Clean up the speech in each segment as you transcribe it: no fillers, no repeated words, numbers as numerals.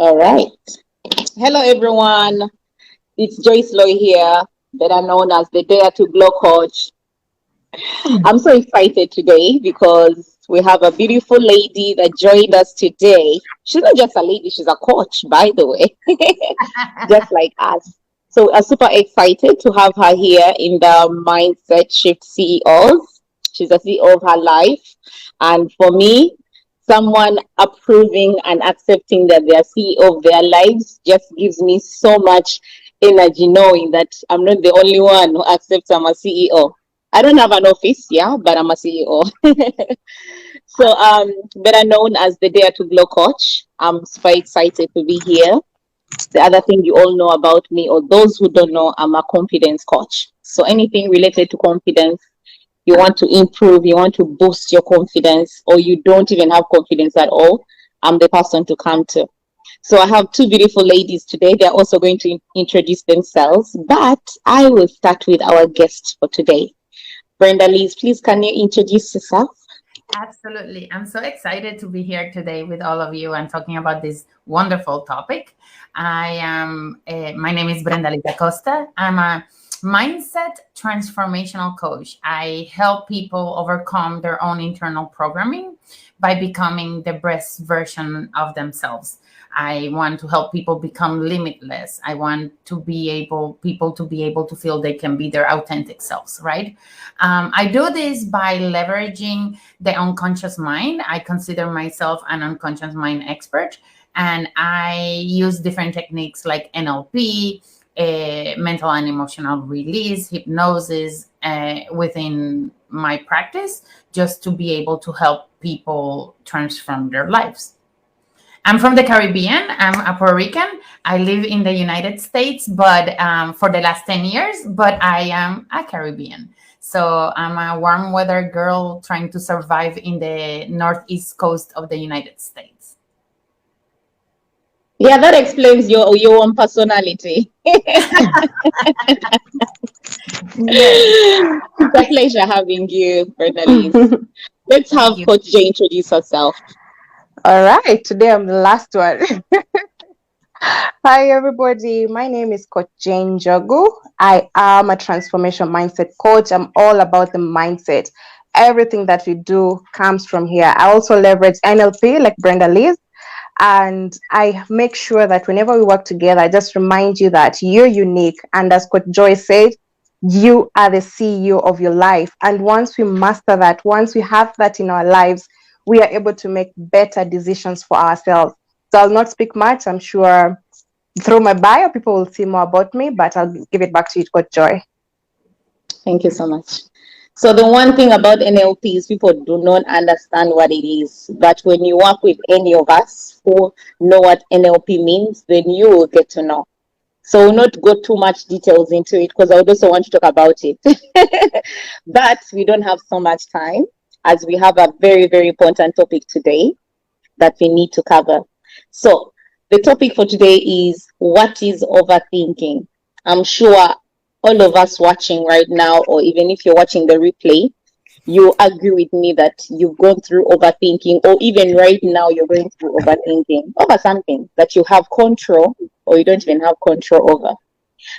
All right. Hello, everyone. It's Joyceloyk here, better known as the Dare to Glow coach. I'm so excited today because we have a beautiful lady that joined us today. She's not just a lady, she's a coach, by the way, just like us. So we're super excited to have her here in the Mindset Shift CEOs. She's a CEO of her life. And for me, someone approving and accepting that they're CEO of their lives just gives me so much energy knowing that I'm not the only one who accepts I'm a CEO. I don't have an office, yeah, but I'm a CEO. So, better known as the Dare to Glow coach. I'm super excited to be here. The other thing you all know about me, or those who don't know, I'm a confidence coach. So anything related to confidence, you want to improve, you want to boost your confidence, or you don't even have confidence at all, I'm the person to come to. So I have two beautiful ladies today. They're also going to introduce themselves, but I will start with our guest for today. Brenda Liz, please can you introduce yourself? Absolutely. I'm so excited to be here today with all of you and talking about this wonderful topic. My name is Brenda Liz Acosta. I'm a mindset transformational coach. I help people overcome their own internal programming by becoming the best version of themselves. I want to help people become limitless. I want people to be able to feel they can be their authentic selves, right? I do this by leveraging the unconscious mind. I consider myself an unconscious mind expert, and I use different techniques like NLP, mental and emotional release, hypnosis within my practice, just to be able to help people transform their lives. I'm from the Caribbean. I'm a Puerto Rican. I live in the United States, but for the last 10 years, but I am a Caribbean. So I'm a warm weather girl trying to survive in the northeast coast of the United States. Yeah, that explains your own personality. Yes. It's a pleasure having you, Brenda Liz. Let's Thank have you. Coach J introduce herself. All right, today I'm the last one. Hi, everybody. My name is Coach Jane Jogu. I am a transformation mindset coach. I'm all about the mindset. Everything that we do comes from here. I also leverage NLP, like Brenda Liz, and I make sure that whenever we work together, I just remind you that you're unique. And as Coach Joy said, you are the CEO of your life. And once we master that, once we have that in our lives, we are able to make better decisions for ourselves. So I'll not speak much. I'm sure through my bio, people will see more about me, but I'll give it back to you, Coach Joy. Thank you so much. So the one thing about NLP is people do not understand what it is. But when you work with any of us who know what NLP means, then you will get to know. So we'll not go too much details into it because I would also want to talk about it. But we don't have so much time as we have a very, very important topic today that we need to cover. So the topic for today is what is overthinking? I'm sure all of us watching right now, or even if you're watching the replay, you agree with me that you've gone through overthinking, or even right now you're going through overthinking over something that you have control or you don't even have control over.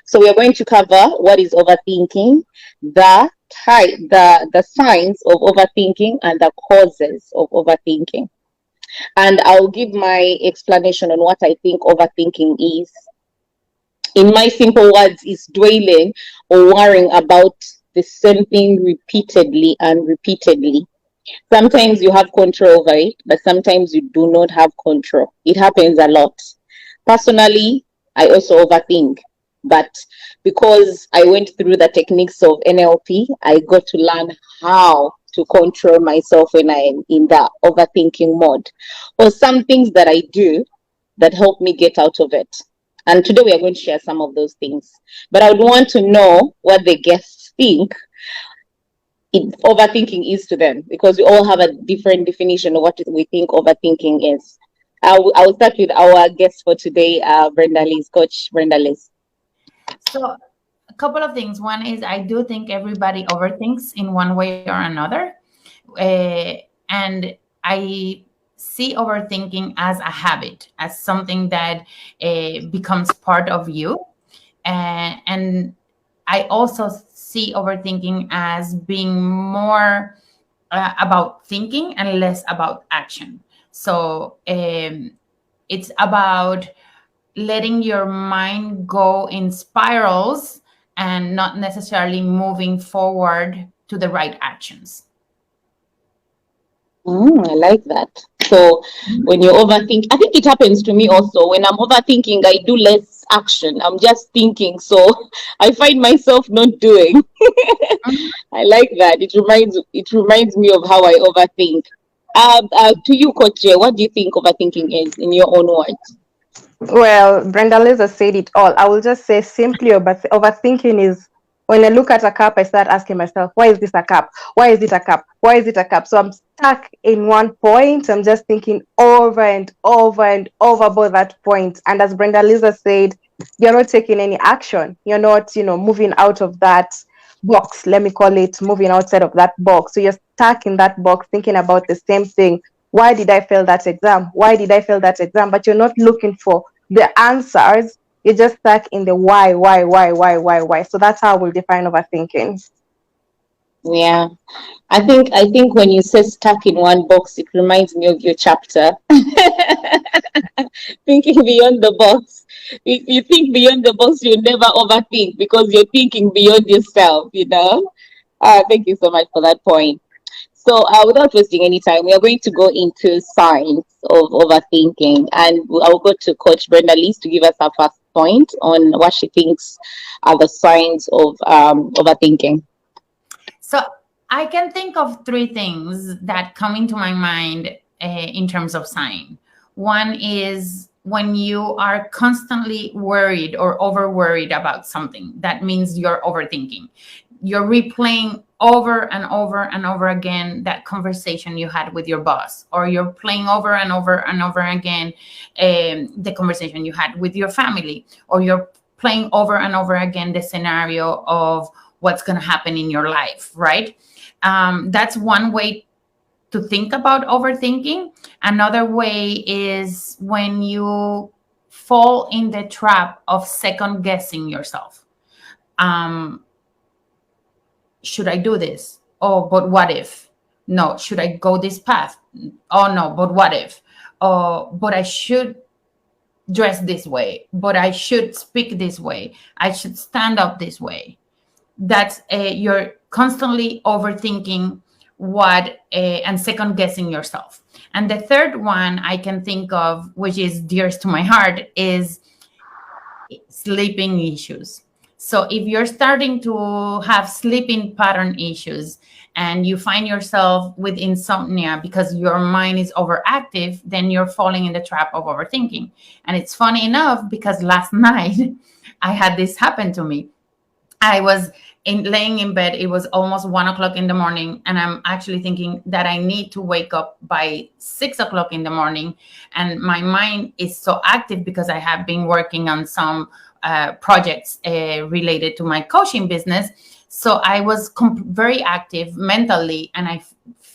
So we are going to cover what is overthinking, the signs of overthinking, and the causes of overthinking. And I'll give my explanation on what I think overthinking is. In my simple words, is dwelling or worrying about the same thing repeatedly and repeatedly. Sometimes you have control over it, but sometimes you do not have control. It happens a lot. Personally, I also overthink, but because I went through the techniques of NLP, I got to learn how to control myself when I'm in the overthinking mode, or some things that I do that help me get out of it. And today we are going to share some of those things. But I would want to know what the guests think overthinking is to them, because we all have a different definition of what we think overthinking is. I will start with our guest for today, Brenda Liz, Coach Brenda Liz. So, a couple of things. One is I do think everybody overthinks in one way or another. And I see overthinking as a habit, as something that becomes part of you. And I also see overthinking as being more about thinking and less about action. So it's about letting your mind go in spirals and not necessarily moving forward to the right actions. I like that. So when you overthink, I think it happens to me also. When I'm overthinking, I do less action. I'm just thinking. So I find myself not doing. Mhm. I like that. It reminds me of how I overthink. To you, Coach Jay, what do you think overthinking is in your own words? Well, Brenda Lisa said it all. I will just say simply overthinking is when I look at a cup, I start asking myself, why is this a cup? Why is it a cup? Why is it a cup? So I'm stuck in one point. I'm just thinking over and over and over about that point. And as Brenda Lisa said, you're not taking any action. You're not, moving out of that box. Let me call it moving outside of that box. So you're stuck in that box thinking about the same thing. Why did I fail that exam? Why did I fail that exam? But you're not looking for the answers. You're just stuck in the why. So that's how we'll define overthinking. Yeah. I think when you say stuck in one box, it reminds me of your chapter. Thinking beyond the box. If you think beyond the box, you never overthink because you're thinking beyond yourself. Thank you so much for that point. So, without wasting any time, we are going to go into signs of overthinking, and I'll go to Coach Brenda Lees to give us her first point on what she thinks are the signs of overthinking. So I can think of three things that come into my mind in terms of sign. One is when you are constantly worried or over worried about something, that means you're overthinking. You're replaying over and over and over again that conversation you had with your boss, or you're playing over and over and over again the conversation you had with your family, or you're playing over and over again the scenario of what's going to happen in your life, right? That's one way to think about overthinking. Another way is when you fall in the trap of second guessing yourself. Um, should I do this? Oh, but what if? No, should I go this path? Oh, no, but what if? Oh, but I should dress this way, but I should speak this way. I should stand up this way. That's you're constantly overthinking what and second guessing yourself. And the third one I can think of, which is dearest to my heart, is sleeping issues. So if you're starting to have sleeping pattern issues and you find yourself with insomnia because your mind is overactive, then you're falling in the trap of overthinking. And it's funny enough because last night I had this happen to me. I was laying in bed. It was almost 1 o'clock in the morning, and I'm actually thinking that I need to wake up by 6 o'clock in the morning. And my mind is so active because I have been working on some projects related to my coaching business. So I was very active mentally, and I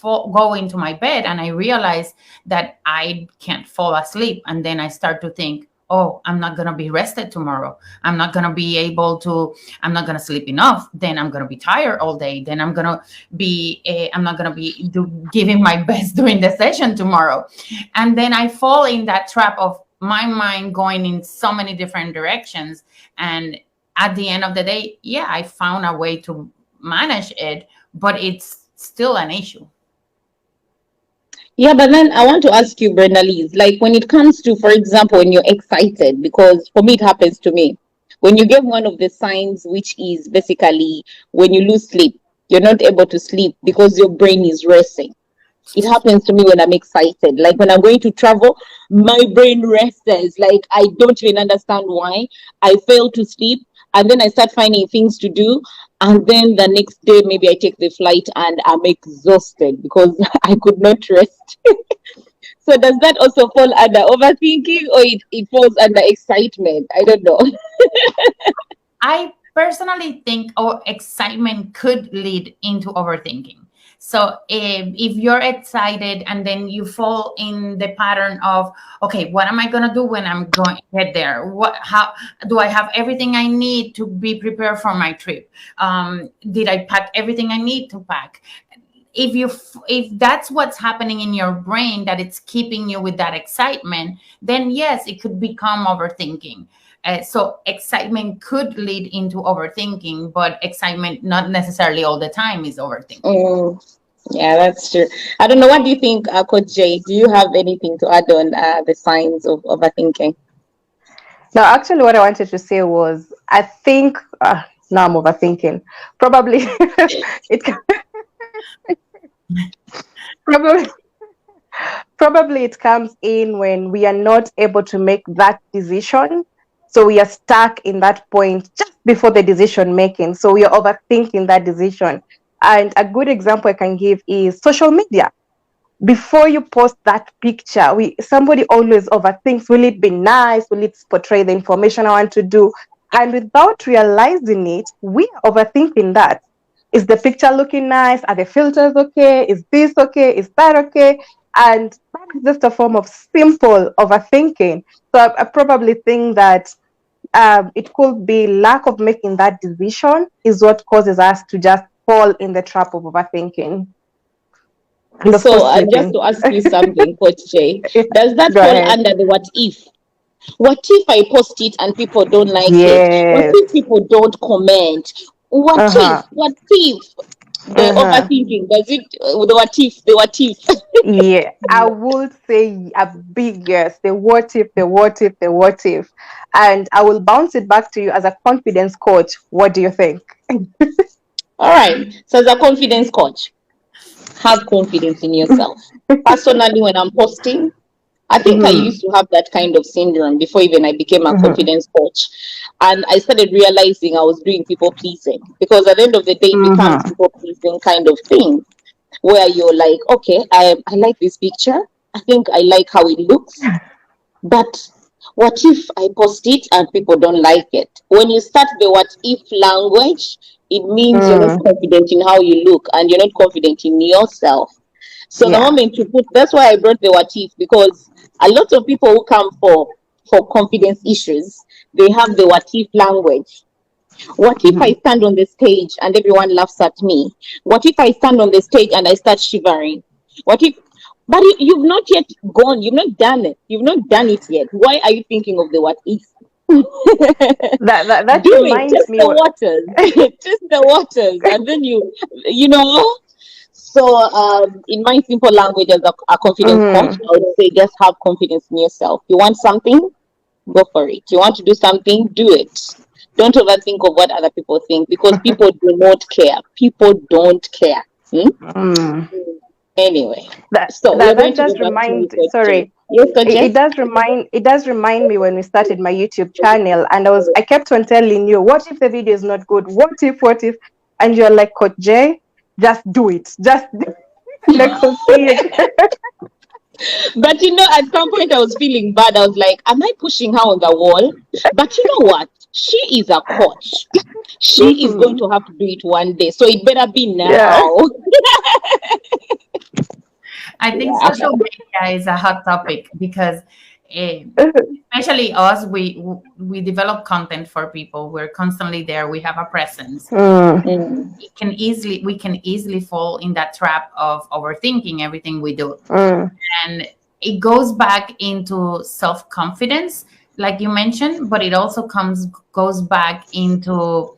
go into my bed and I realize that I can't fall asleep. And then I start to think, oh, I'm not going to be rested tomorrow. I'm not going to be able to, I'm not going to sleep enough. Then I'm going to be tired all day. Then I'm going to be, I'm not going to be giving my best during the session tomorrow. And then I fall in that trap of my mind going in so many different directions. And at the end of the day, yeah, I found a way to manage it, but it's still an issue. Yeah, but then I want to ask you, Brenda Lees, like when it comes to, for example, when you're excited, because for me it happens to me. When you get one of the signs, which is basically when you lose sleep, you're not able to sleep because your brain is racing. It happens to me when I'm excited. Like when I'm going to travel, my brain races. Like I don't even understand why. I fail to sleep and then I start finding things to do. And then the next day, maybe I take the flight and I'm exhausted because I could not rest. So does that also fall under overthinking or it falls under excitement? I don't know. I personally think excitement could lead into overthinking. So if you're excited and then you fall in the pattern of, okay, what am I going to do when I'm going to get there? How do I have everything I need to be prepared for my trip? Did I pack everything I need to pack? If that's what's happening in your brain, that it's keeping you with that excitement, then yes, it could become overthinking. So excitement could lead into overthinking, but excitement not necessarily all the time is overthinking. Yeah, that's true. I don't know. What do you think, Coach Jay? Do you have anything to add on the signs of overthinking? No, actually, what I wanted to say was, I think now I'm overthinking. Probably it probably probably it comes in when we are not able to make that decision. So we are stuck in that point just before the decision making. So we are overthinking that decision. And a good example I can give is social media. Before you post that picture, somebody always overthinks, will it be nice? Will it portray the information I want to do? And without realizing it, we are overthinking that. Is the picture looking nice? Are the filters okay? Is this okay? Is that okay? And that is just a form of simple overthinking. So I probably think that it could be lack of making that decision is what causes us to just fall in the trap of overthinking. And of So, course, just sleeping. to ask you something, Coach Jay, does that Go fall ahead. under the what if? What if I post it and people don't like it? What Yes. if people don't comment? What if? Uh-huh. What if? The Uh-huh. overthinking, does it? The what if? The what if? Yeah. I would say a big yes. The what if, the what if, the what if. And I will bounce it back to you as a confidence coach. What do you think? All right. So, as a confidence coach, have confidence in yourself. Personally, when I'm posting, I think I Mm-hmm. used to have that kind of syndrome before even I became a Mm-hmm. confidence coach. And I started realizing I was doing people pleasing, because at the end of the day, it becomes Mm-hmm. people pleasing kind of thing where you're like, okay, I like this picture. I think I like how it looks. But what if I post it and people don't like it? When you start the what if language, it means you're not Mm. confident in how you look and you're not confident in yourself. So the Yeah. moment you put, that's why I brought the what if, because a lot of people who come for confidence issues, they have the what if language. What if I Mm-hmm. stand on the stage and everyone laughs at me? What if I stand on the stage and I start shivering? What if, but you've not yet gone, you've not done it, you've not done it yet. Why are you thinking of the what if? That Do it, reminds test me. the waters, test the waters, and then you know. So, in my simple language, as a confidence coach, Mm. I would say just have confidence in yourself. You want something, go for it. You want to do something, do it. Don't overthink of what other people think, because people do not care. People don't care. Hmm? Mm. Anyway, That so we're that going that to go does back to you, remind. Coach Jay. Sorry, Yes, Coach Jay? it does remind me when we started my YouTube channel, and I kept on telling you, what if the video is not good? What if, and you're like, Coach Jay, just do it, just do it. And I could see you. But at some point I was feeling bad. I was like, am I pushing her on the wall? But you know what? She is a coach. She is going Mhm. to have to do it one day. So it better be Yeah. now. I think Yeah. social media is a hot topic because, eh, especially us, we develop content for people. We're constantly there. We have a presence. Mm. Mm. We can easily fall in that trap of overthinking everything we do, Mm. and it goes back into self confidence, like you mentioned, but it also goes back into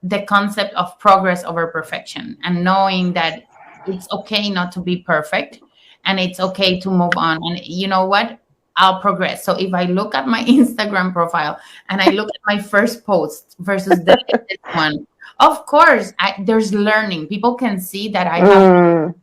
the concept of progress over perfection, and knowing that it's okay not to be perfect, and it's okay to move on. And you know what? I'll progress. So if I look at my Instagram profile and I look at my first post versus the latest one, of course, there's learning. People can see that I have Mm.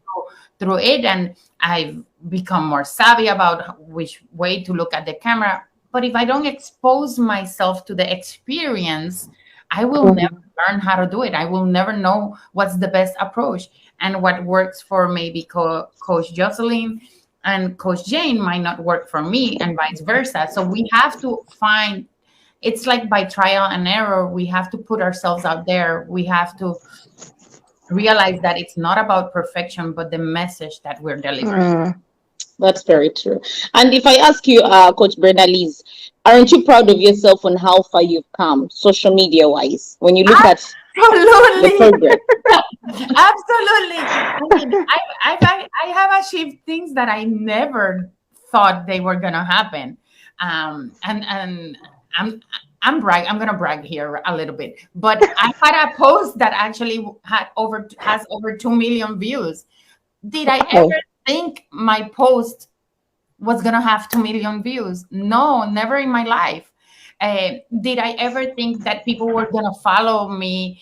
through it, and I've become more savvy about which way to look at the camera. But if I don't expose myself to the experience, I will never Mm. learn how to do it. I will never know what's the best approach, and what works for maybe Coach Jocelyn and Coach Jane might not work for me, and vice versa. So we have to find, it's like by trial and error. We have to put ourselves out there. We have to realize that it's not about perfection, but the message that we're delivering. That's very true. And if I ask you, Coach Brenda Lees, aren't you proud of yourself on how far you've come, social media wise, when you look at the Absolutely. progress? Absolutely. I mean, I have achieved things that I never thought they were gonna happen. And I'm I'm gonna brag here a little bit, but I had a post that actually has over 2 million views. Did I Oh, ever think my post was gonna have 2 million views? No, never in my life. Did I ever think that people were gonna follow me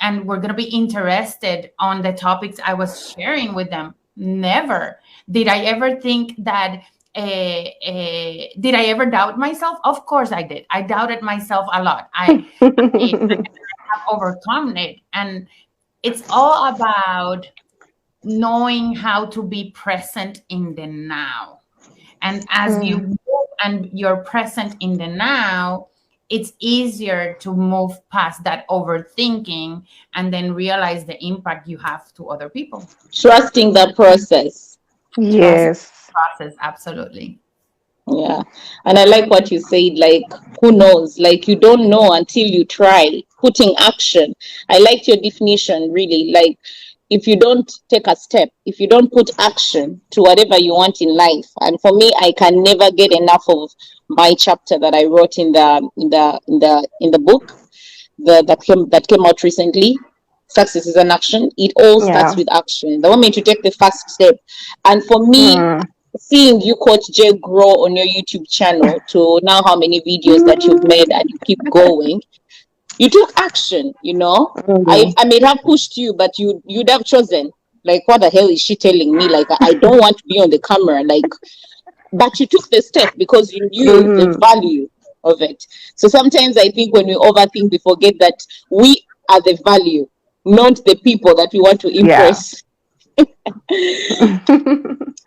and were gonna be interested on the topics I was sharing with them? Never. Did I ever think that? Did I ever doubt myself? Of course I did. I doubted myself a lot. I have overcome it, and it's all about knowing how to be present in the now. And as you Mm, move and you're present in the now, it's easier to move past that overthinking and then realize the impact you have to other people. Trusting the process. Trust yes. the process, absolutely. Yeah. And I like what you said, like, who knows? Like, you don't know until you try. Putting action. I liked your definition, really. Like, if you don't take a step, if you don't put action to whatever you want in life. And for me, I can never get enough of my chapter that I wrote in the book that came out recently. Success is an action. It all starts Yeah. with action. The moment you take the first step. And for me, Mm. seeing you, Coach Jay, grow on your YouTube channel to now how many videos that you've made and you keep going, you took action, you know. I, Mm. I may have pushed you, but you'd have chosen. Like, what the hell is she telling me? Like, I don't want to be on the camera. Like, but you took the step because you knew the Mhm. value of it. So sometimes I think when we overthink, we forget that we are the value, not the people that we want to Yeah. impress.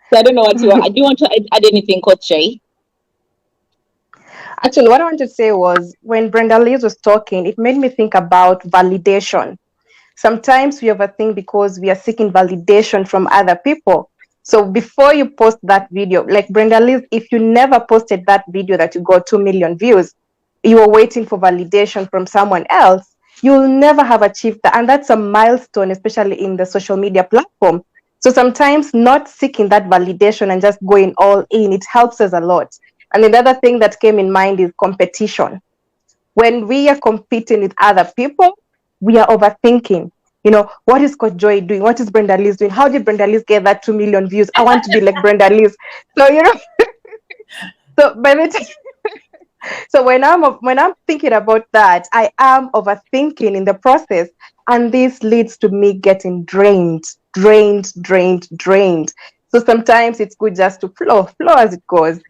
So I don't know what you want. I do want to add anything, Coach Jay. Actually, what I wanted to say was when Brenda Lee was talking, it made me think about validation. Sometimes we overthink because we are seeking validation from other people. So before you post that video, like Brenda Lee, if you never posted that video that you got 2 million views, you were waiting for validation from someone else, you'll never have achieved that. And that's a milestone, especially in the social media platform. So sometimes not seeking that validation and just going all in, it helps us a lot. And another thing that came in mind is competition. When we are competing with other people, we are overthinking. You know, what is Coach Joy doing? What is Brenda Liz doing? How did Brenda Liz get that 2 million views? I want to be like Brenda Liz. So, so by the time, so when I'm thinking about that, I am overthinking in the process. And this leads to me getting drained. So sometimes it's good just to flow as it goes.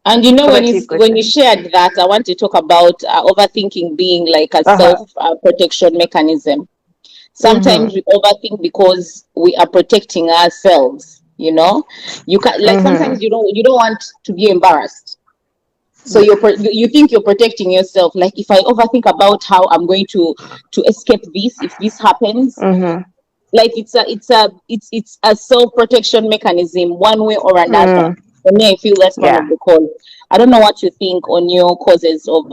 And you know, Over when you to you, Coach. when you shared that, I want to talk about overthinking being like a self Uh-huh. protection mechanism. Mm-hmm. Sometimes we overthink because we are protecting ourselves. You know, you can, like, sometimes Mm-hmm. you don't want to be embarrassed, so you think you're protecting yourself. Like, if I overthink about how I'm going to escape this if this happens, Mm-hmm. like, it's a self protection mechanism one way or another. Mm. For me, I feel that's one Yeah. of the cause. I don't know what you think on your causes of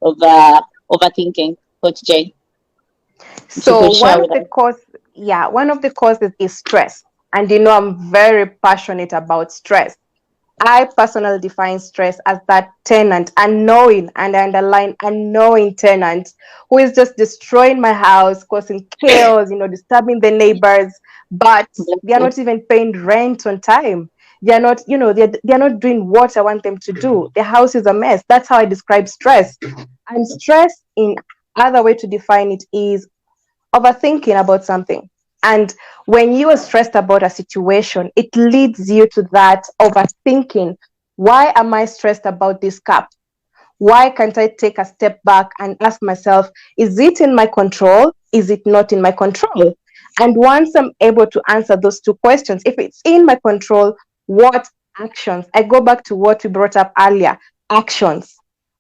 overthinking, Coach Jay. If you So could share one with of the us. cause, yeah, one of the causes is stress. And I'm very passionate about stress. I personally define stress as that tenant, unknowing, and I underline unknowing tenant who is just destroying my house, causing chaos, disturbing the neighbors, but Bless they are you. not even paying rent on time. They are not, they're not doing what I want them to do. The house is a mess. That's how I describe stress. And stress, in other way to define it, is overthinking about something. And when you are stressed about a situation, it leads you to that overthinking. Why am I stressed about this cup? Why can't I take a step back and ask myself, is it in my control? Is it not in my control? And once I'm able to answer those two questions, if it's in my control, what actions? I go back to what we brought up earlier, actions.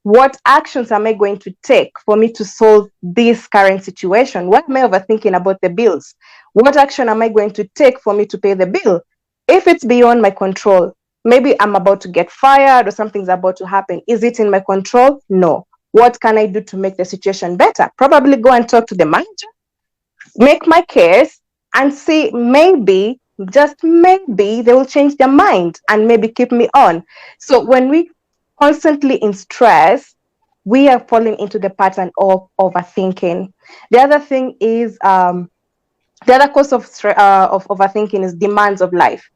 What actions am I going to take for me to solve this current situation? Why am I overthinking about the bills? What action am I going to take for me to pay the bill? If it's beyond my control, maybe I'm about to get fired or something's about to happen. Is it in my control? No. What can I do to make the situation better? Probably go and talk to the manager, make my case, and see, maybe, just maybe, they will change their mind and maybe keep me on. So when we constantly in stress, we are falling into the pattern of overthinking. The other thing is, the other cause of overthinking is demands of life.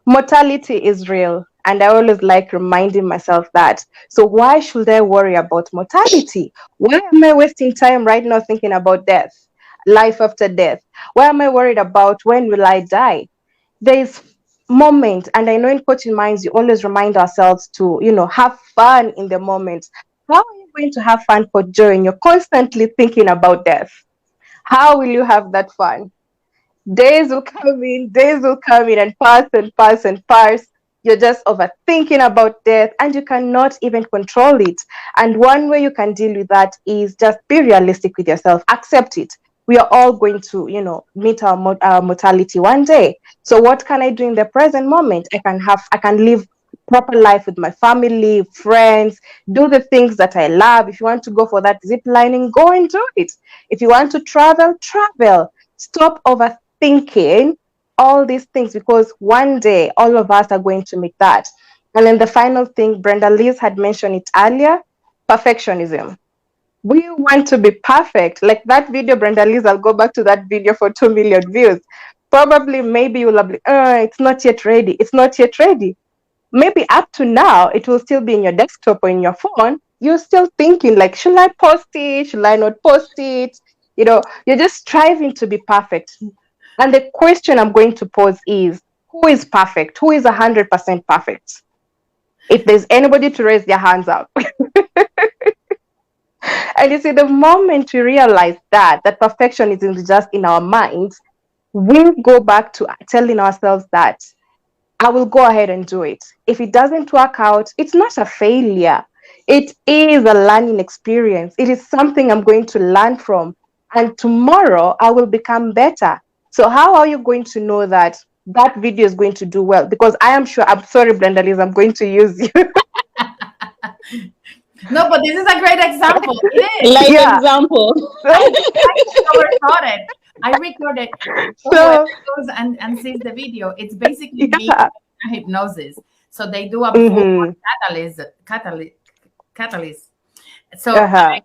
Mortality is real, and I always like reminding myself that. So why should I worry about mortality? Why am I wasting time right now thinking about death, life after death? Why am I worried about when will I die? There is moment, and I know in coaching minds you always remind ourselves to, have fun in the moment. How are you going to have fun, for joy, when you're constantly thinking about death? How will you have that fun? Days will come in and pass and pass and pass. You're just overthinking about death and you cannot even control it. And one way you can deal with that is just be realistic with yourself, accept it. We are all going to, meet our mortality one day. So what can I do in the present moment? I can live proper life with my family, friends, do the things that I love. If you want to go for that zip lining, go and do it. If you want to travel, travel. Stop overthinking all these things, because one day all of us are going to make that. And then the final thing, Brenda Liz had mentioned it earlier, perfectionism. We want to be perfect. Like that video, Brenda Liz, I'll go back to that video for 2 million views. Probably, maybe you'll be, it's not yet ready. It's not yet ready. Maybe up to now, it will still be in your desktop or in your phone. You're still thinking, like, should I post it? Should I not post it? You're just striving to be perfect. And the question I'm going to pose is, who is perfect? Who is 100% perfect? If there's anybody to raise their hands up. And you see, the moment we realize that perfection isn't just in our minds, we go back to telling ourselves that I will go ahead and do it. If it doesn't work out, it's not a failure. It is a learning experience. It is something I'm going to learn from. And tomorrow I will become better. So how are you going to know that that video is going to do well? Because I am sure, I'm sorry, Brenda Liz, I'm going to use you. No, but this is a great example. It is. Live Yeah. example. I recorded. Whoever So, goes and sees the video, it's basically me yeah. and hypnosis. So they do a full Mm-hmm. catalyst. So Uh-huh.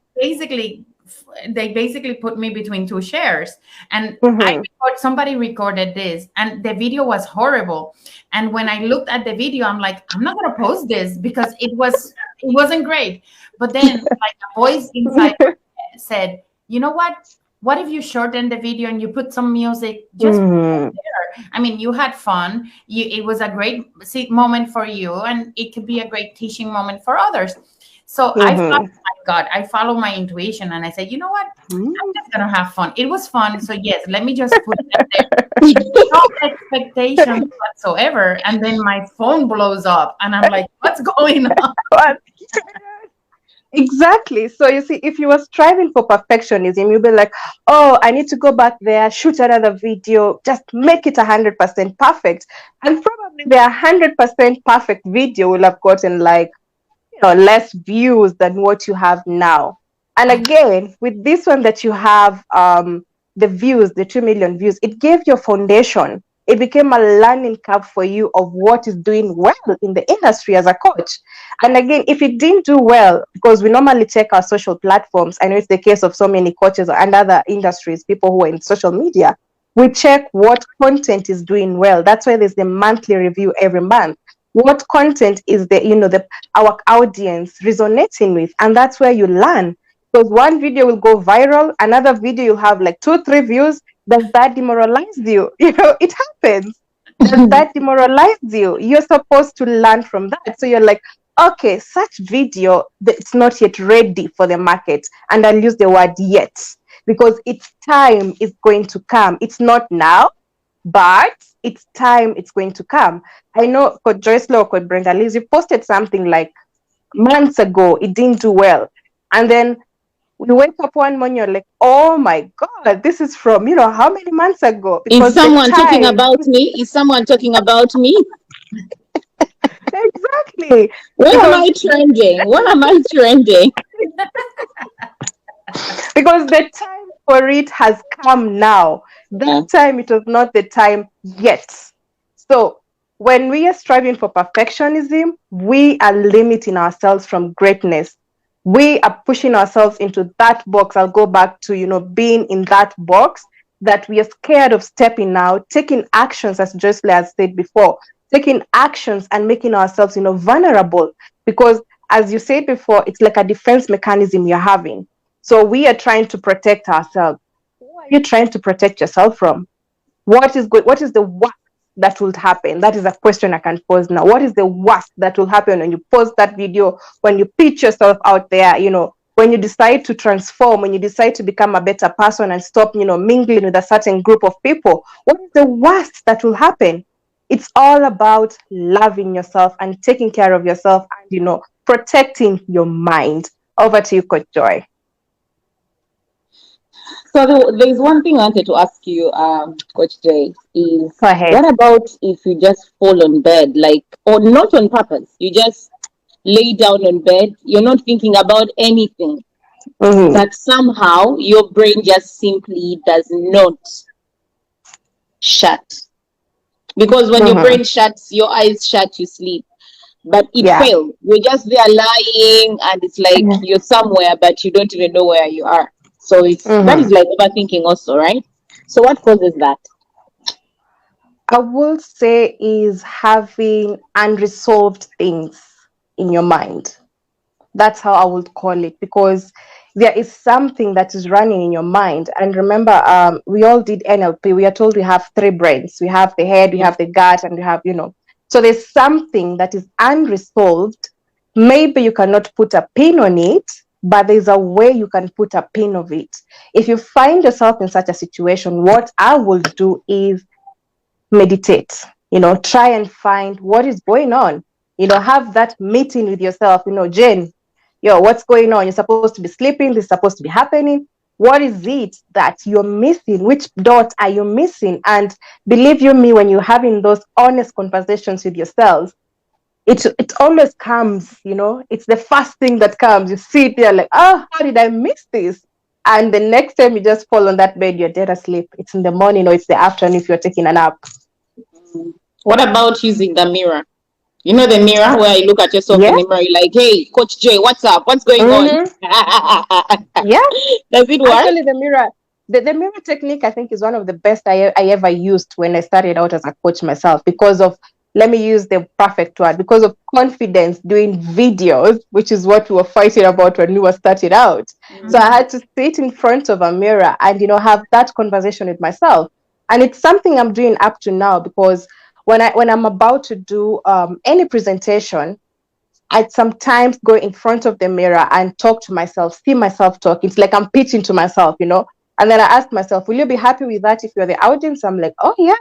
they basically put me between two chairs, and Mm-hmm. somebody recorded this, and the video was horrible. And when I looked at the video, I'm like, I'm not gonna post this because it wasn't great. But then, like, a voice inside said, you know what? What if you shorten the video and you put some music? Just Mm-hmm. I mean, you had fun. It was a great moment for you, and it could be a great teaching moment for others. So Mm-hmm. I follow my intuition, and I said, you know what? I'm Mm-hmm. just gonna have fun. It was fun, so yes, let me just put it out there. No expectations whatsoever, and then my phone blows up, and I'm like, what's going on? But exactly. So you see, if you were striving for perfectionism, you'll be like, oh, I need to go back there, shoot another video, just make it 100% perfect. And probably the 100% perfect video will have gotten like, less views than what you have now. And again, with this one that you have, the views, the 2 million views, it gave you a foundation. It became a learning curve for you of what is doing well in the industry as a coach. And again, if it didn't do well, because we normally check our social platforms, I know it's the case of so many coaches and other industries, people who are in social media, we check what content is doing well. That's why there's the monthly review every month. What content is our audience resonating with? And that's where you learn. Because one video will go viral, another video you have like 2-3 views. Does that demoralize you? It happens. Does that demoralize you? You're supposed to learn from that. So you're like, okay, such video, it's not yet ready for the market. And I'll use the word yet, because its time is going to come. It's not now, but it's time, it's going to come. I know Coach Joyceloyk or Brenda Liz, you posted something like months ago, it didn't do well. And then we wake up one morning, you're like, oh my God, this is from, how many months ago? Is Because the someone talking time, about me? Is someone talking about me? exactly. Where am Because I trending? Where am I trending? because the time for it has come now. That Yeah. time it was not the time yet. So when we are striving for perfectionism, we are limiting ourselves from greatness. We are pushing ourselves into that box. I'll go back to, being in that box that we are scared of stepping out, taking actions, as Joyceloyk has said before, taking actions and making ourselves, vulnerable. Because as you said before, it's like a defense mechanism you're having. So we are trying to protect ourselves. Who are you trying to protect yourself from? What is good? What is the worst that will happen? That is a question I can pose now. What is the worst that will happen when you post that video, when you pitch yourself out there, when you decide to transform, when you decide to become a better person and stop, mingling with a certain group of people? What is the worst that will happen? It's all about loving yourself and taking care of yourself and, protecting your mind. Over to you, Coach Joy. So there's one thing I wanted to ask you, Coach Jay, is Go ahead. what about if you just fall on bed, like, or not on purpose? You just lay down on bed, you're not thinking about anything, Mm-hmm. but somehow your brain just simply does not shut. Because when your Mm-hmm. brain shuts, your eyes shut, you sleep. But it Yeah. failed. You're just there lying, and it's like you're somewhere, but you don't even know where you are. So it's that is Mm-hmm. like overthinking, also, right? So what causes that? I will say is having unresolved things in your mind. That's how I would call it, because there is something that is running in your mind. And remember, we all did NLP. We are told we have three brains. We have the head, we Yeah. have the gut, and we have, So there's something that is unresolved. Maybe you cannot put a pin on it, but there's a way you can put a pin of it. If you find yourself in such a situation, what I will do is meditate, try and find what is going on, have that meeting with yourself, Jen, what's going on? You're supposed to be sleeping, this is supposed to be happening. What is it that you're missing? Which dot are you missing? And believe you me, when you're having those honest conversations with yourselves, it always comes, it's the first thing that comes. You sit there like, oh, how did I miss this? And the next time you just fall on that bed, you're dead asleep. It's in the morning or it's the afternoon if you're taking a nap. What about using the mirror? You know the mirror where you look at yourself in Yeah. the mirror, you're like, hey, Coach Jay, what's up? What's going on? Mm-hmm. Yeah. Does it work? Actually, the mirror technique, I think, is one of the best I ever used when I started out as a coach myself, because of, let me use the perfect word, because of confidence doing videos, which is what we were fighting about when we were starting out. So I Mm. had to sit in front of a mirror and, have that conversation with myself. And it's something I'm doing up to now, because when I'm about to do any presentation, I sometimes go in front of the mirror and talk to myself, see myself talk. It's like I'm pitching to myself. And then I ask myself, will you be happy with that if you're the audience? I'm like, oh, yeah,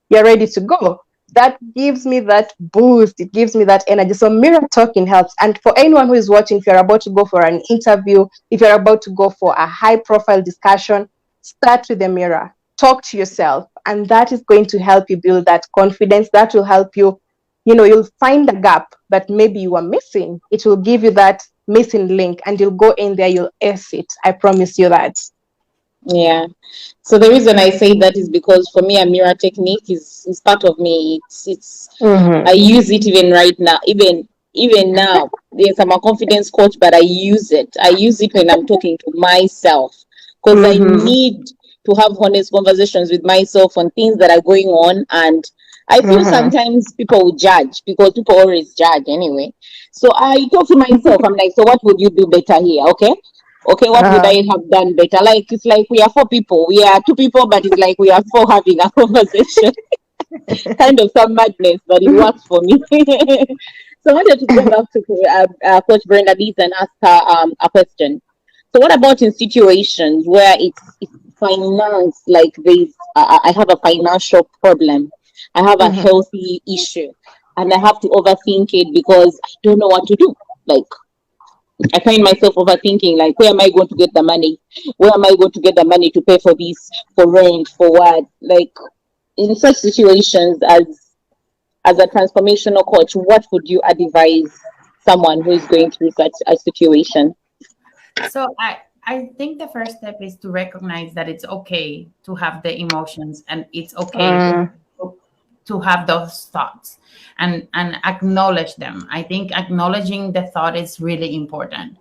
you're ready to go. That gives me that boost. It gives me that energy. So mirror talking helps. And for anyone who is watching, if you're about to go for an interview, if you're about to go for a high profile discussion, start with the mirror. Talk to yourself. And that is going to help you build that confidence. That will help you, you'll find a gap that maybe you are missing. It will give you that missing link and you'll go in there, you'll ace it. I promise you that. Yeah. So the reason I say that is because for me a mirror technique is part of me. It's I Mm-hmm. use it even right now. Even now. Yes, I'm a confidence coach, but I use it. I use it when I'm talking to myself. Because I Mm-hmm. need to have honest conversations with myself on things that are going on, and I feel Mm-hmm. sometimes people will judge because people always judge anyway. So I talk to myself, I'm like, so what would you do better here? Okay, what would Uh-huh. I have done better? Like, it's like we are four people. We are two people, but it's like we are four having a conversation. Kind of some madness, but it works for me. So I wanted to go back to Coach Brenda Lees and ask her a question. So what about in situations where it's finance, like I have a financial problem, I have a Mm-hmm. healthy issue, and I have to overthink it because I don't know what to do. Like, I find myself overthinking, like, where am I going to get the money? Where am I going to get the money to pay for this, for rent, for what? Like, in such situations, as a transformational coach, what would you advise someone who is going through such a situation? So I think the first step is to recognize that it's okay to have the emotions, and it's okay Mm, to have those thoughts, and acknowledge them. I think acknowledging the thought is really important.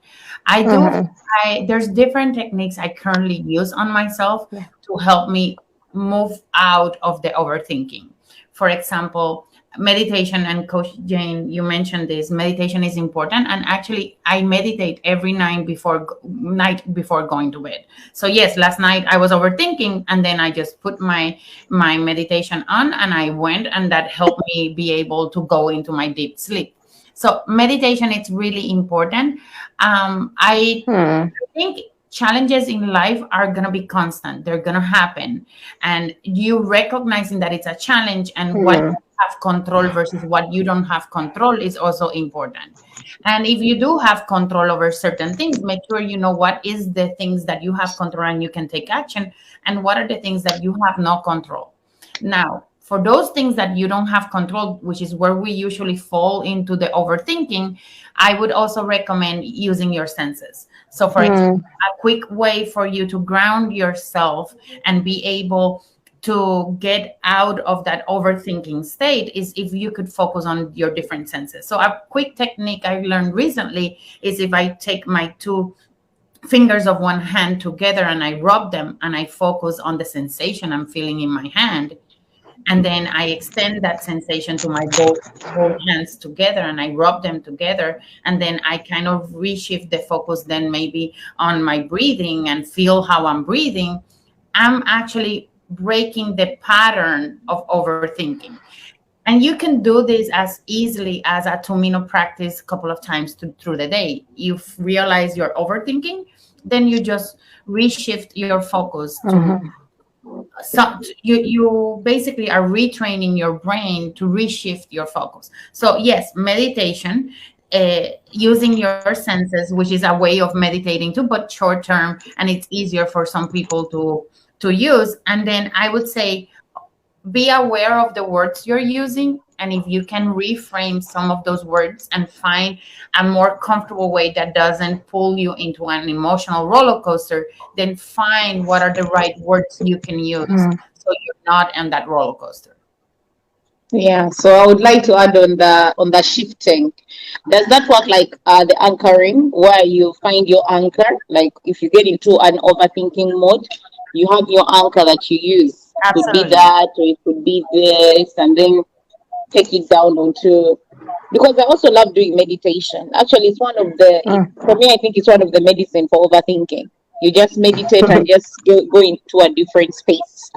I do mhm, I There's different techniques I currently use on myself yeah. to help me move out of the overthinking. For example, meditation, and Coach Jane, you mentioned this. Meditation is important, and actually I meditate every night before going to bed. So yes, last night I was overthinking, and then I just put my meditation on, and I went, and that helped me be able to go into my deep sleep. So meditation, it's really important. I Mm, think challenges in life are going to be constant. They're going to happen. And you recognizing that it's a challenge, and what mm, you have control versus what you don't have control is also important. And if you do have control over certain things, make sure you know what is the things that you have control and you can take action, and what are the things that you have no control. Now, for those things that you don't have control, which is where we usually fall into the overthinking, I would also recommend using your senses. So, for example, mm, a quick way for you to ground yourself and be able to get out of that overthinking state is if you could focus on your different senses. So, a quick technique I learned recently is if I take my two fingers of one hand together and I rub them and I focus on the sensation I'm feeling in my hand, and then I extend that sensation to my both hands together and I rub them together, and then I kind of reshift the focus then maybe on my breathing and feel how I'm breathing. I'm actually breaking the pattern of overthinking. And you can do this as easily as a 2-minute practice a couple of times through the day. You realize you're overthinking, then you just reshift your focus to mhm, you basically are retraining your brain to reshift your focus. So yes, meditation, using your senses, which is a way of meditating too, but short term, and it's easier for some people to use. And then I would say be aware of the words you're using, and if you can reframe some of those words and find a more comfortable way that doesn't pull you into an emotional roller coaster, then find what are the right words you can use mm, so you're not in that roller coaster. Yeah, so I would like to add on the shifting. Does that work like the anchoring, where you find your anchor? Like, if you get into an overthinking mode, you have your anchor that you use. Could be Absolutely. that, or it could be this, and then take it down onto. Because I also love doing meditation. Actually, it's one of for me, I think it's one of the medicine for overthinking. You just meditate and just go into a different space,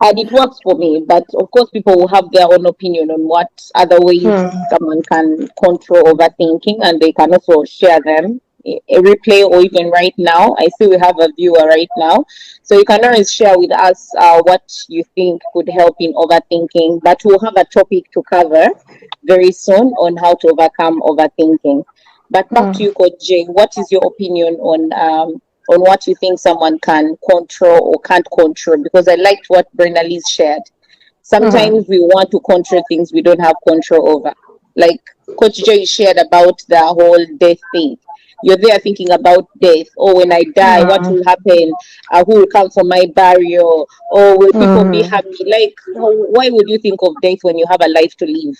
and it works for me. But of course, people will have their own opinion on what other ways mm, someone can control overthinking, and they can also share them. A replay, or even right now, I see we have a viewer right now, so you can always share with us what you think could help in overthinking. But we'll have a topic to cover very soon on how to overcome overthinking. But back to mm, you, Coach Jay. What is your opinion on what you think someone can control or can't control? Because I liked what Brenda Lee shared. mm, Sometimes we want to control things we don't have control over. Like Coach Joy shared about the whole death thing. You're there thinking about death. Oh, when I die, what mm, will happen? Who will come for my burial? Or will people be mm. happy? Like, why would you think of death when you have a life to live?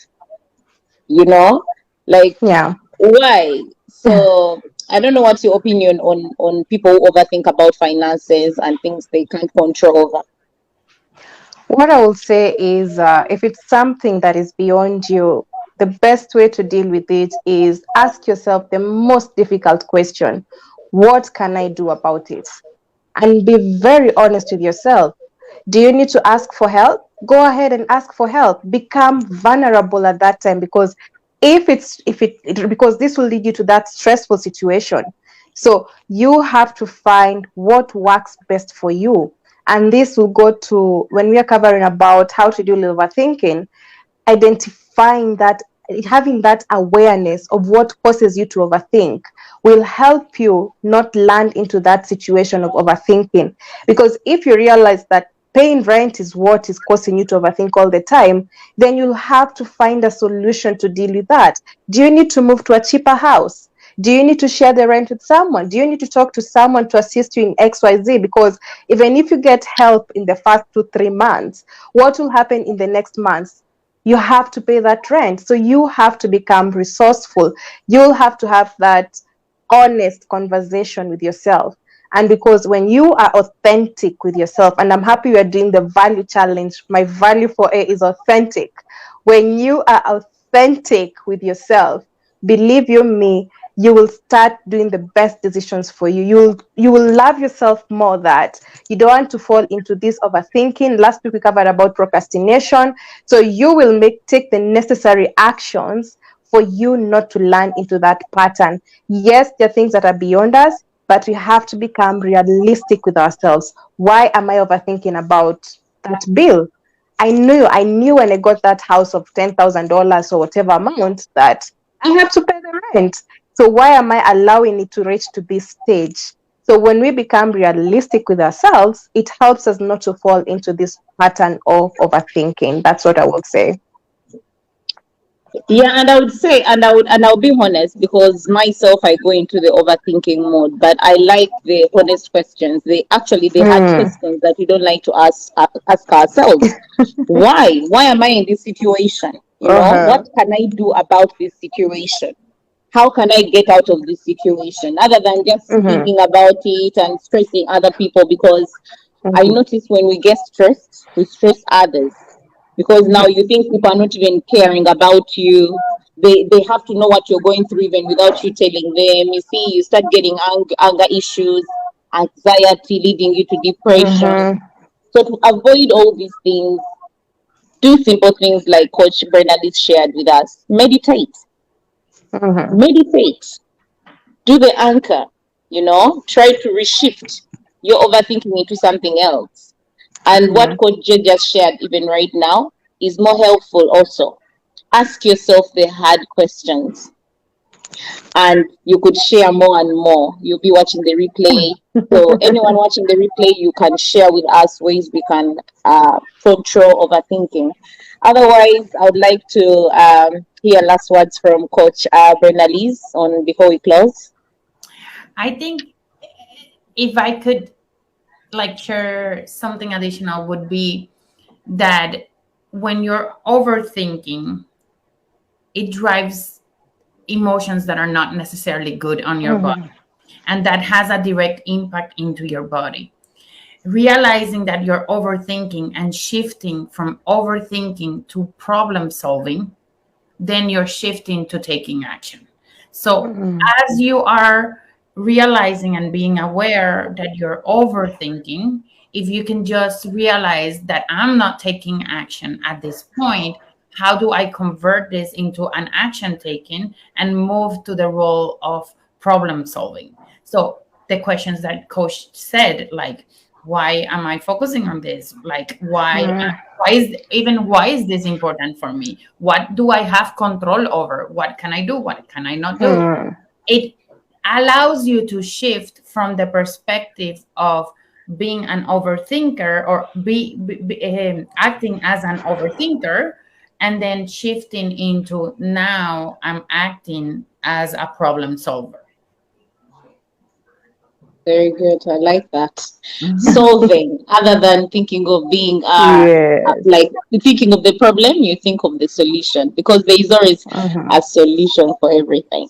You know, like, Yeah. why? So I don't know what's your opinion on people who overthink about finances and things they can't control over. What I will say is, if it's something that is beyond you, the best way to deal with it is ask yourself the most difficult question: what can I do about it? And be very honest with yourself. Do you need to ask for help? Go ahead and ask for help. Become vulnerable at that time, because because this will lead you to that stressful situation. So you have to find what works best for you. And this will go to when we are covering about how to deal with overthinking, identifying that having that awareness of what causes you to overthink will help you not land into that situation of overthinking. Because if you realize that paying rent is what is causing you to overthink all the time, then you'll have to find a solution to deal with that. Do you need to move to a cheaper house? Do you need to share the rent with someone? Do you need to talk to someone to assist you in XYZ? Because even if you get help in the first 2-3 months, what will happen in the next months? You have to pay that rent. So you have to become resourceful. You'll have to have that honest conversation with yourself. And because when you are authentic with yourself, and I'm happy we are doing the value challenge, my value for A is authentic. When you are authentic with yourself, believe you me, you will start doing the best decisions for you. You will love yourself more, that you don't want to fall into this overthinking. Last week we covered about procrastination. So you will take the necessary actions for you not to land into that pattern. Yes, there are things that are beyond us, but we have to become realistic with ourselves. Why am I overthinking about that bill? I knew when I got that house of $10,000 or whatever amount that I have to pay the rent. So why am I allowing it to reach to this stage? So when we become realistic with ourselves, it helps us not to fall into this pattern of overthinking. That's what I would say. Yeah, and I would say, and I'll be honest, because myself, I go into the overthinking mode, but I like the honest questions. They hard Mm. questions that we don't like to ask ourselves. Why am I in this situation? What Uh-huh. can I do about this situation? How can I get out of this situation, other than just Mm-hmm. thinking about it and stressing other people? Because I Mm-hmm. notice when we get stressed, we stress others, because now you think people are not even caring about you. They have to know what you're going through even without you telling them. You see, you start getting anger issues, anxiety leading you to depression. Mm-hmm. So to avoid all these things, do simple things like Coach Bernadette shared with us. Mm-hmm. Meditate, do the anchor, try to reshift your overthinking into something else. And what Coach J just shared, even right now, is more helpful also. Ask yourself the hard questions, and you could share more and more. You'll be watching the replay. So, anyone watching the replay, you can share with us ways we can control overthinking. Otherwise, I would like to hear last words from Coach Bernalise on before we close. I think if I could like share something additional would be that when you're overthinking, it drives emotions that are not necessarily good on your body, Mm-hmm. and that has a direct impact into your body. Realizing that you're overthinking and shifting from overthinking to problem solving, then you're shifting to taking action. So Mm-hmm. as you are realizing and being aware that you're overthinking, if you can just realize that I'm not taking action at this point, how do I convert this into an action taking and move to the role of problem solving? So the questions that Coach said, like, why am I focusing on this? Like, why is this important for me? What do I have control over? What can I do? What can I not do? Mm-hmm. It allows you to shift from the perspective of being an overthinker or acting as an overthinker, and then shifting into now I'm acting as a problem solver. Very good. I like that. Solving, other than thinking of being Yes. like thinking of the problem, you think of the solution, because there is always Mm-hmm. a solution for everything.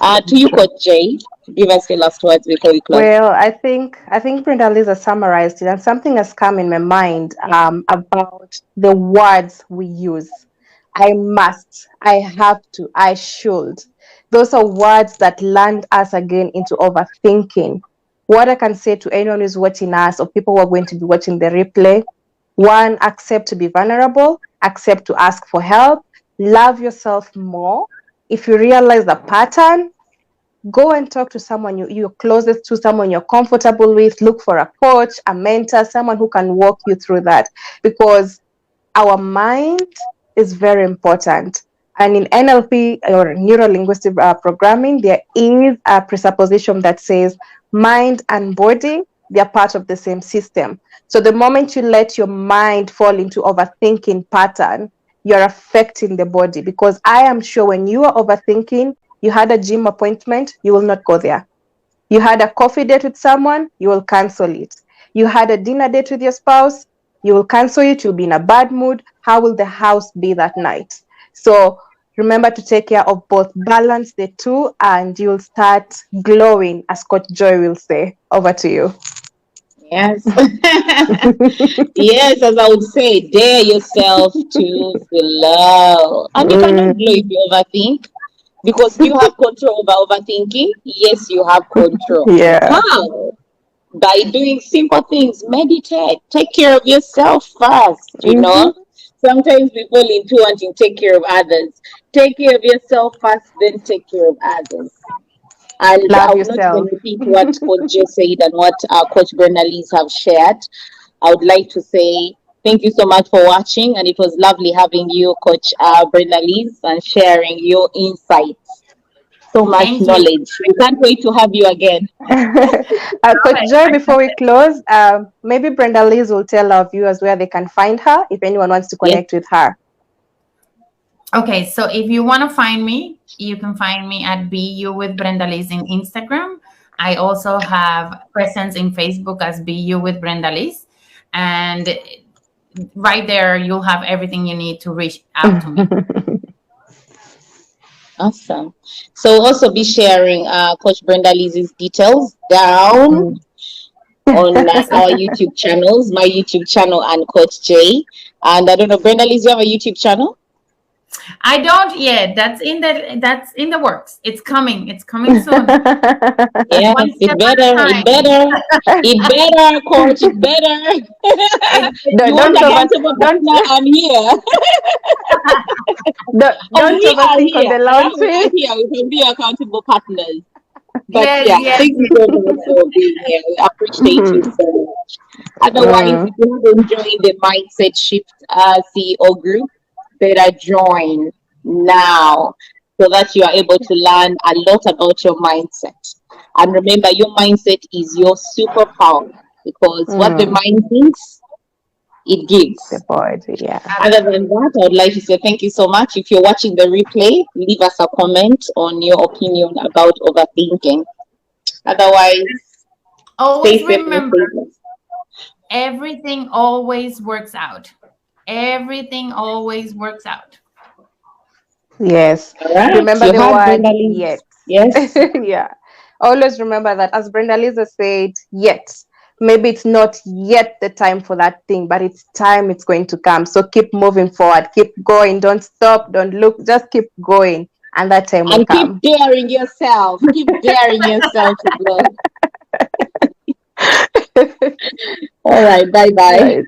To you, True. Coach Jay, give us your last words before we close. Well, I think Brenda Lisa summarized it, and something has come in my mind about the words we use. I must, I have to, I should. Those are words that land us again into overthinking. What I can say to anyone who's watching us, or people who are going to be watching the replay: one, accept to be vulnerable, accept to ask for help, love yourself more. If you realize the pattern, go and talk to someone you're closest to, someone you're comfortable with. Look for a coach, a mentor, someone who can walk you through that, because our mind is very important. And in NLP or neuro linguistic programming, there is a presupposition that says mind and body, they're part of the same system. So the moment you let your mind fall into overthinking pattern, you're affecting the body, because I am sure when you are overthinking, you had a gym appointment, you will not go there. You had a coffee date with someone, you will cancel it. You had a dinner date with your spouse, you will cancel it. You'll be in a bad mood. How will the house be that night? So remember to take care of both, balance the two, and you'll start glowing, as Coach Joy will say. Over to you. Yes. Yes, as I would say, dare yourself to glow. And you cannot glow if you overthink. Because do you have control over overthinking? Yes, you have control. Yeah. How? By doing simple things. Meditate. Take care of yourself first, you Mm-hmm. know. Sometimes we fall into wanting to take care of others. Take care of yourself first, then take care of others. And I Love would not even yourself. repeat what Coach Jay said and what Coach Brenda Lees have shared. I would like to say thank you so much for watching, and it was lovely having you, Coach Brenda Lees, and sharing your insights. So much Thank you. knowledge. We can't wait to have you again. Coach Joy, before we close, maybe Brenda Liz will tell our viewers where they can find her if anyone wants to Yes. connect with her. Okay, so if you want to find me, you can find me at BU with Brenda Liz in Instagram. I also have presence in Facebook as BU with Brenda Liz. And right there, you'll have everything you need to reach out to me. Awesome. So also be sharing Coach Brenda Lee's details down on our YouTube channels, my YouTube channel and Coach Jay. And I don't know, Brenda Lee, you have a YouTube channel? I don't yet. That's in the works. It's coming. It's coming soon. Yeah, One it step at a better, it time. better, it better, Coach, it better. You want Don't accountable don't partner? I'm here. Oh, don't we are overthink on here. the Yeah, we are laundry. here. We can be accountable partners. But Yes, yeah, yes, thank you so much for being here. We appreciate you so much. Otherwise, Mm. if you haven't joined the Mindset Shift CEO group, better join now so that you are able to learn a lot about your mindset. And remember, your mindset is your superpower because what the Mm. mind thinks, it The gives. body, yeah. Other than that, I would like to say thank you so much. If you're watching the replay, leave us a comment on your opinion about overthinking. Otherwise, stay always safe and remember, stay blessed. everything always works out. Everything always works out. Yes. All right. Remember You the had word Brenda yet. Lee's. Yes. Yeah. Always remember that, as Brenda Lisa said, yet. Maybe it's not yet the time for that thing, but it's time, it's going to come. So keep moving forward, keep going, don't stop, don't look, just keep going, and that time will And keep come. daring yourself. Keep daring yourself to grow. All right. Bye bye. Right.